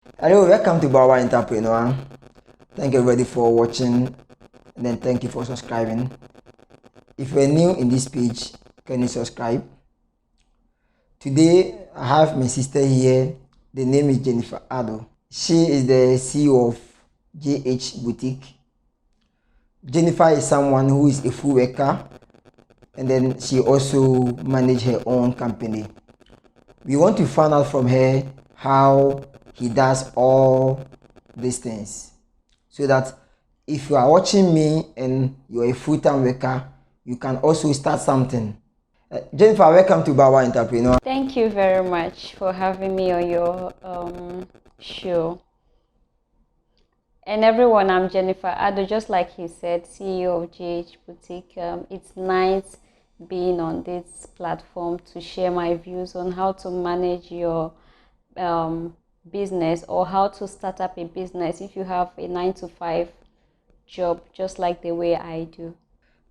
Hello, welcome to BaobabEntrepreneur. Thank you everybody for watching, and then thank you for subscribing. If you're new in this page, can you subscribe? Today I have my sister here. The name is Jennifer Addo. She is the CEO of JHBOUTIQ. Jennifer is someone who is a full worker, and then she also manages her own company. We want to find out from her how he does all these things, so that if you are watching me and you're a full-time worker, you can also start something. Jennifer, welcome to BaobabEntrepreneur. Thank you very much for having me on your show. And everyone, I'm Jennifer Addo, just like he said, CEO of JHBOUTIQ. It's nice being on this platform to share my views on how to manage your business or how to start up a business if you have a 9 to 5 job, just like the way I do.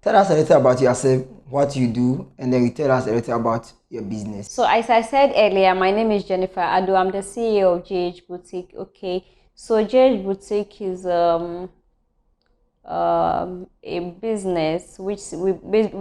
Tell us a little about yourself, what you do, and then you tell us a little about your business. So as I said earlier, my name is Jennifer Addo. I'm the CEO of JHBOUTIQ. Okay, so JHBOUTIQ is a business which we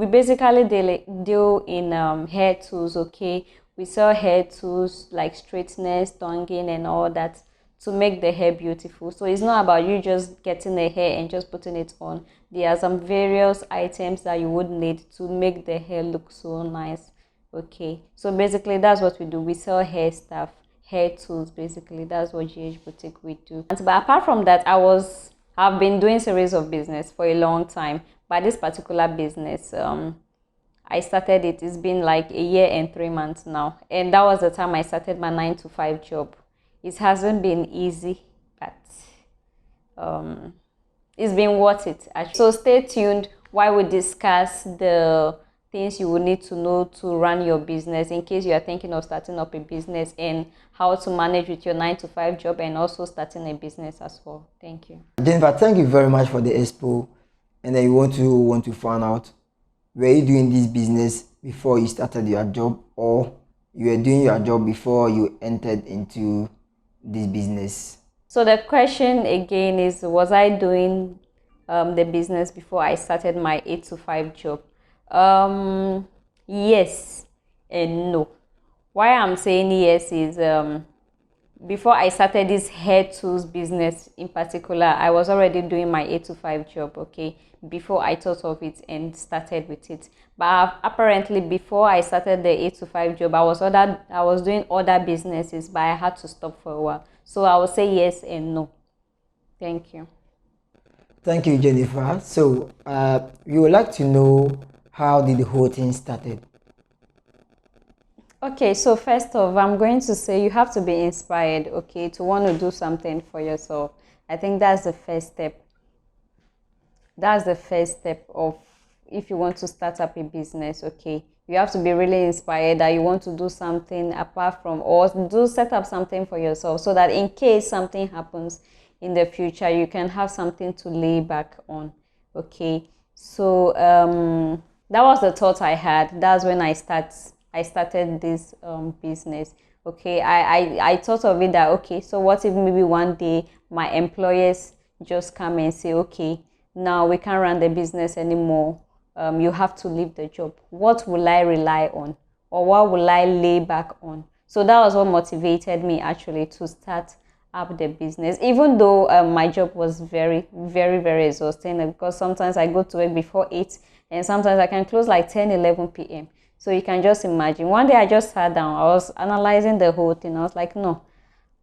basically deal in hair tools. Okay, we sell hair tools like straighteners, tonging, and all that to make the hair beautiful. So it's not about you just getting the hair and just putting it on. There are some various items that you would need to make the hair look so nice. Okay, so basically that's what we do. We sell hair stuff, hair tools. Basically that's what JHBOUTIQ we do. But apart from that, I've been doing series of business for a long time. But this particular business, I started it. It's been like a year and 3 months now, and that was the time I started my 9 to 5 job. It hasn't been easy, but it's been worth it. So stay tuned while we discuss the things you will need to know to run your business in case you are thinking of starting up a business, and how to manage with your 9 to 5 job and also starting a business as well. Thank you. Jennifer, thank you very much for the expo. And then you want to find out, were you doing this business before you started your job, or you were doing your job before you entered into this business? So the question again is, was I doing the business before I started my 8 to 5 job? Yes and no. Why I'm saying yes is before I started this hair tools business in particular, I was already doing my 8 to 5 job, okay, before I thought of it and started with it. But apparently before I started the 8 to 5 job, I was doing other businesses, but I had to stop for a while. So I will say yes and no. Thank you. Thank you, Jennifer. So we would like to know, how did the whole thing started? Okay, so first off, I'm going to say you have to be inspired, okay, to want to do something for yourself. I think that's the first step. That's the first step of, if you want to start up a business, okay, you have to be really inspired that you want to do something apart from, or set up something for yourself, so that in case something happens in the future, you can have something to lay back on. Okay, so that was the thought I had. That's when I started this business. Okay, I thought of it that, okay, so what if maybe one day my employers just come and say, okay, now we can't run the business anymore, you have to leave the job. What will I rely on, or what will I lay back on? So that was what motivated me actually to start up the business, even though my job was very, very, very exhausting, because sometimes I go to work before 8 and sometimes I can close like 10-11 p.m. So you can just imagine. One day I just sat down, I was analyzing the whole thing. I was like, no,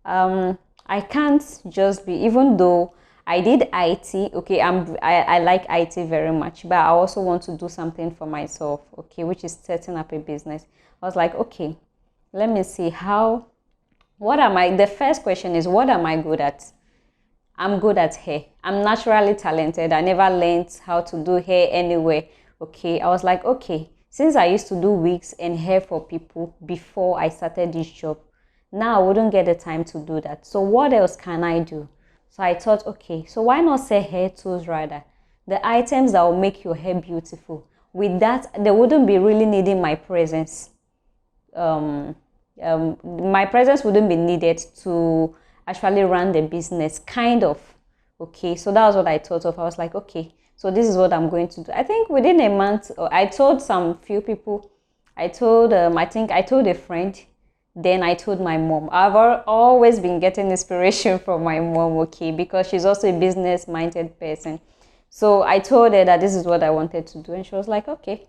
I can't just be, even though I did IT, okay, I like IT very much, but I also want to do something for myself, okay, which is setting up a business. I was like, okay, let me see the first question is, what am I good at? I'm good at hair. I'm naturally talented. I never learned how to do hair anywhere. Okay, I was like, okay, since I used to do wigs and hair for people before I started this job, now I wouldn't get the time to do that. So what else can I do? So I thought, okay, so why not sell hair tools rather? The items that will make your hair beautiful. With that, they wouldn't be really needing my presence. My presence wouldn't be needed to actually run the business, kind of. Okay, so that was what I thought of. I was like, okay, so this is what I'm going to do. I think within a month, I told some few people. I told, I think I told a friend. Then I told my mom. I've always been getting inspiration from my mom, okay, because she's also a business-minded person. So I told her that this is what I wanted to do, and she was like, okay,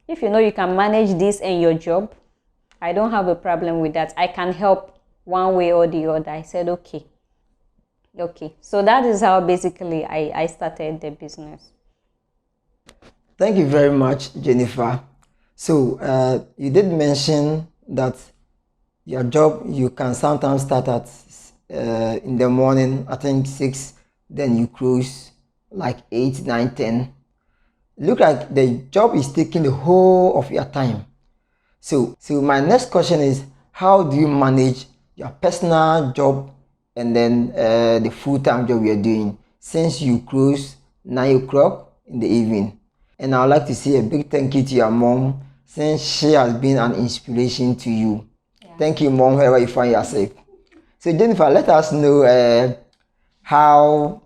if you know you can manage this and your job, I don't have a problem with that. I can help one way or the other. I said, okay. Okay, so that is how basically I started the business. Thank you very much, Jennifer. So you did mention that your job you can sometimes start at in the morning, I think 6, then you close like 8, 9, 10. Look like the job is taking the whole of your time. So my next question is, how do you manage your personal job and then the full-time job you're doing since you close 9 o'clock in the evening? And I'd like to say a big thank you to your mom, since she has been an inspiration to you. Yeah. Thank you, mom, wherever you find yourself. So Jennifer, let us know how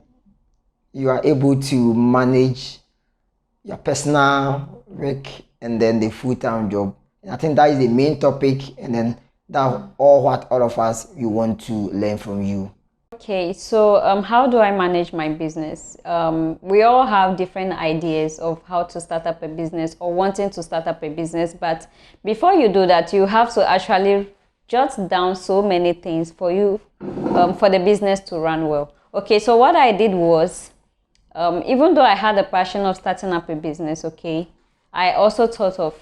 you are able to manage your personal work and then the full-time job. And I think that is the main topic, and then that's all what all of us we want to learn from you. Okay, so how do I manage my business? We all have different ideas of how to start up a business or wanting to start up a business, but before you do that, you have to actually jot down so many things for you, for the business to run well. Okay, so what I did was, even though I had a passion of starting up a business, okay, I also thought of,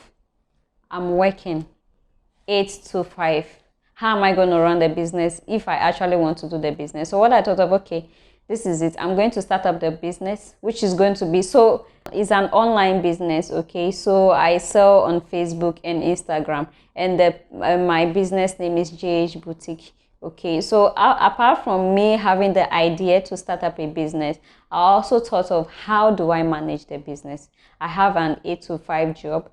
I'm working 8 to 5. How am I going to run the business if I actually want to do the business? So what I thought of, okay, this is it. I'm going to start up the business, which is going to be, so it's an online business, okay? So I sell on Facebook and Instagram, and my business name is JHBOUTIQ. Okay, so apart from me having the idea to start up a business, I also thought of, how do I manage the business? I have an 8 to 5 job,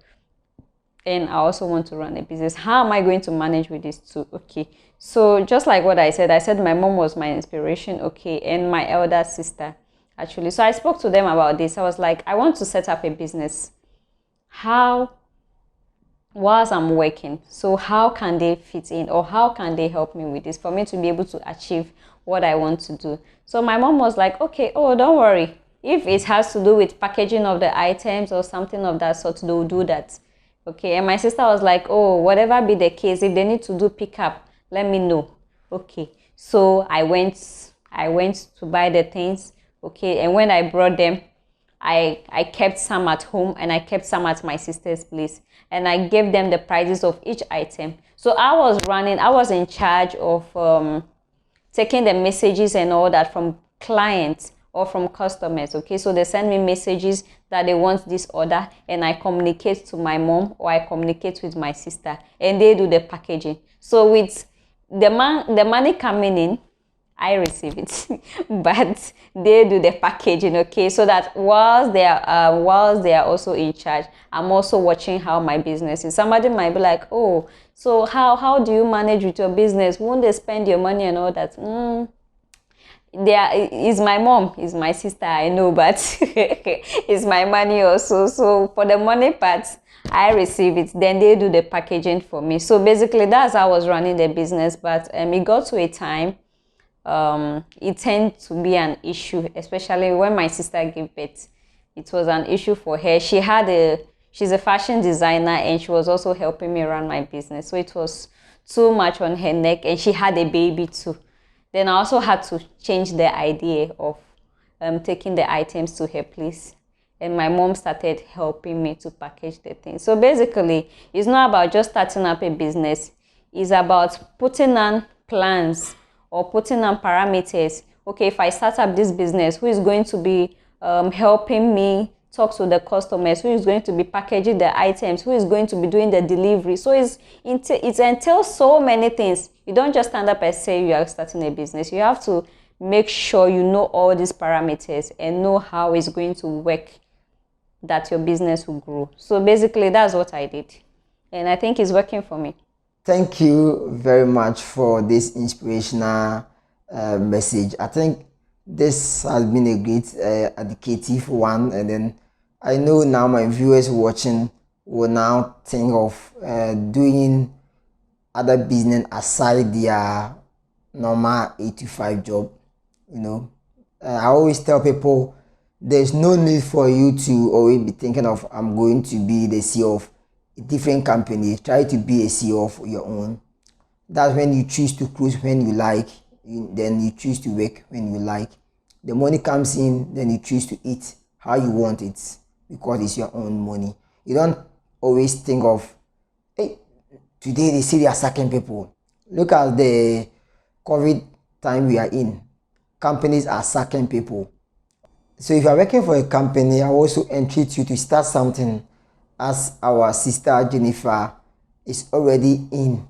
and I also want to run a business. How am I going to manage with this too? Okay, so just like what I said my mom was my inspiration, okay, and my elder sister, actually. So I spoke to them about this. I was like, I want to set up a business. How, whilst I'm working, so how can they fit in, or how can they help me with this for me to be able to achieve what I want to do? So my mom was like, okay, oh, don't worry. If it has to do with packaging of the items or something of that sort, they'll do that. Okay, and my sister was like, oh, whatever be the case, if they need to do pickup, let me know. Okay, so I went to buy the things. Okay, and when I brought them, I kept some at home and I kept some at my sister's place, and I gave them the prices of each item. So I was in charge of taking the messages and all that from clients or from customers. Okay, so they send me messages that they want this order, and I communicate to my mom or I communicate with my sister, and they do the packaging. So with the money coming in, I receive it, but they do the packaging. Okay, so that whilst they are also in charge, I'm also watching how my business is. Somebody might be like, oh, so how do you manage with your business? Won't they spend your money and all that? Is my mom, is my sister, I know, but it's my money also. So for the money part, I receive it, then they do the packaging for me. So basically that's how I was running the business. But it got to a time, it tended to be an issue, especially when my sister gave birth. It was an issue for her. She's a fashion designer, and she was also helping me run my business. So it was too much on her neck, and she had a baby too. Then I also had to change the idea of taking the items to her place. And my mom started helping me to package the things. So basically, it's not about just starting up a business. It's about putting on plans or putting on parameters. Okay, if I start up this business, who is going to be helping me talk to the customers? Who is going to be packaging the items? Who is going to be doing the delivery? So it entails so many things. You don't just stand up and say you are starting a business. You have to make sure you know all these parameters and know how it's going to work, that your business will grow. So basically, that's what I did, and I think it's working for me. Thank you very much for this inspirational message. I think this has been a great educative one, and then I know now my viewers watching will now think of doing other business aside their normal 8 to 5 job. I always tell people there's no need for you to always be thinking of I'm going to be the CEO of a different company. Try to be a CEO of your own. That's when you choose to cruise when you like, then you choose to work when you like. The money comes in, then you choose to eat how you want it because it's your own money. You don't always think of, hey, today they say they are sacking people. Look at the COVID time we are in. Companies are sacking people. So if you are working for a company, I also entreat you to start something as our sister Jennifer is already in.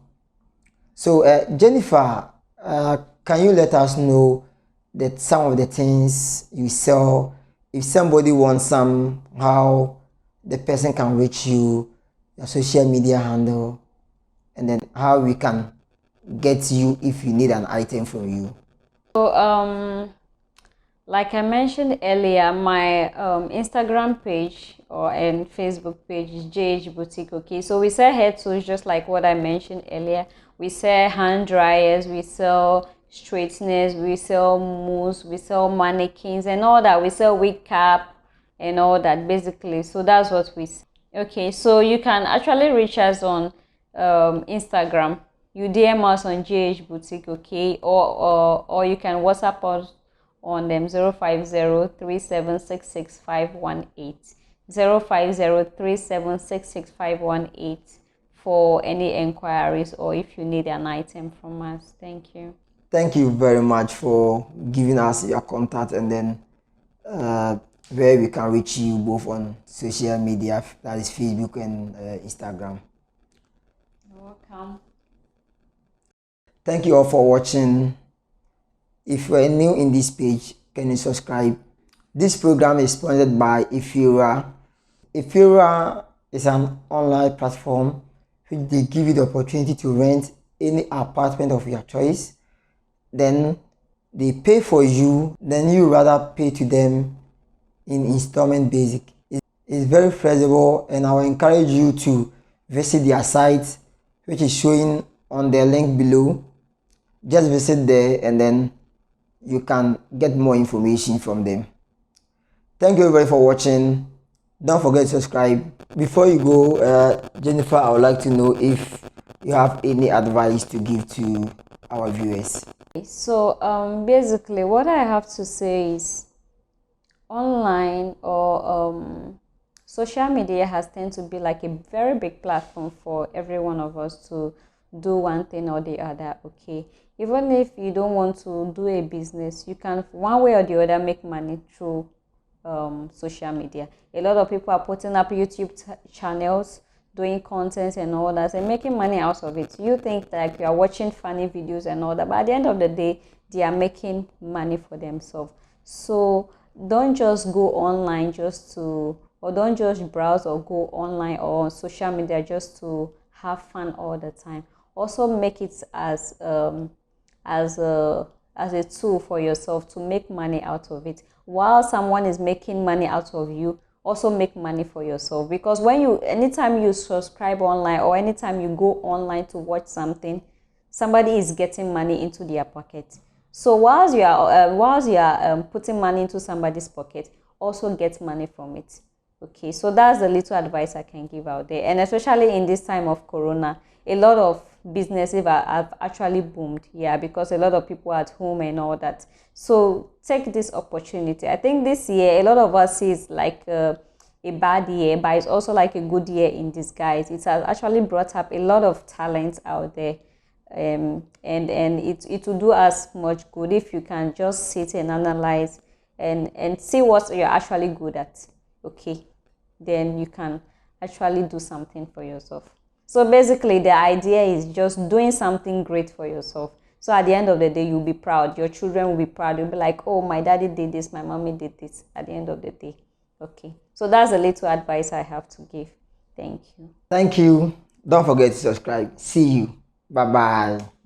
So Jennifer, can you let us know that some of the things you sell? If somebody wants some, how the person can reach you, your social media handle, and then how we can get you if you need an item from you. So like I mentioned earlier, my Instagram page and Facebook page is JHBOUTIQ. Okay, so we sell hair tools just like what I mentioned earlier. We sell hand dryers, we sell straighteners, we sell mousse, we sell mannequins and all that. We sell wig cap and all that basically. So that's what we sell. Okay, so you can actually reach us on Instagram. You DM us on JHBOUTIQ, okay, or you can WhatsApp us on them 05037666518 05037666518 for any enquiries or if you need an item from us. Thank you. Thank you very much for giving us your contact and then where we can reach you both on social media, that is Facebook and Instagram. You're welcome. Thank you all for watching. If you are new in this page, can you subscribe? This program is sponsored by Ephira. Ephira is an online platform which they give you the opportunity to rent any apartment of your choice. Then they pay for you, then you rather pay to them in installment basic. It's very flexible, and I will encourage you to visit their site, which is showing on the link below. Just visit there and then you can get more information from them. Thank you everybody for watching. Don't forget to subscribe. Before you go, Jennifer, I would like to know if you have any advice to give to our viewers. So basically what I have to say is online or social media has tended to be like a very big platform for every one of us to do one thing or the other. Okay, even if you don't want to do a business, you can one way or the other make money through social media. A lot of people are putting up YouTube channels, doing content and all that and making money out of it. You think that you are watching funny videos and all that, but at the end of the day they are making money for themselves. So don't just go online just to, or don't just browse or go online or on social media just to have fun all the time. Also make it as a tool for yourself to make money out of it. While someone is making money out of you, also make money for yourself, because when you, anytime you subscribe online or anytime you go online to watch something, somebody is getting money into their pocket. So whilst you are putting money into somebody's pocket, also get money from it. Okay, so that's the little advice I can give out there. And especially in this time of corona, a lot of businesses have actually boomed, yeah, because a lot of people are at home and all that. So take this opportunity. I think this year a lot of us see it's like a bad year, but it's also like a good year in disguise. It has actually brought up a lot of talents out there, and it will do us much good if you can just sit and analyze and see what you're actually good at. Okay, then you can actually do something for yourself. So basically the idea is just doing something great for yourself. So at the end of the day, you'll be proud. Your children will be proud. You'll be like, oh, my daddy did this, my mommy did this at the end of the day. Okay, so that's a little advice I have to give. Thank you. Thank you. Don't forget to subscribe. See you. Bye bye.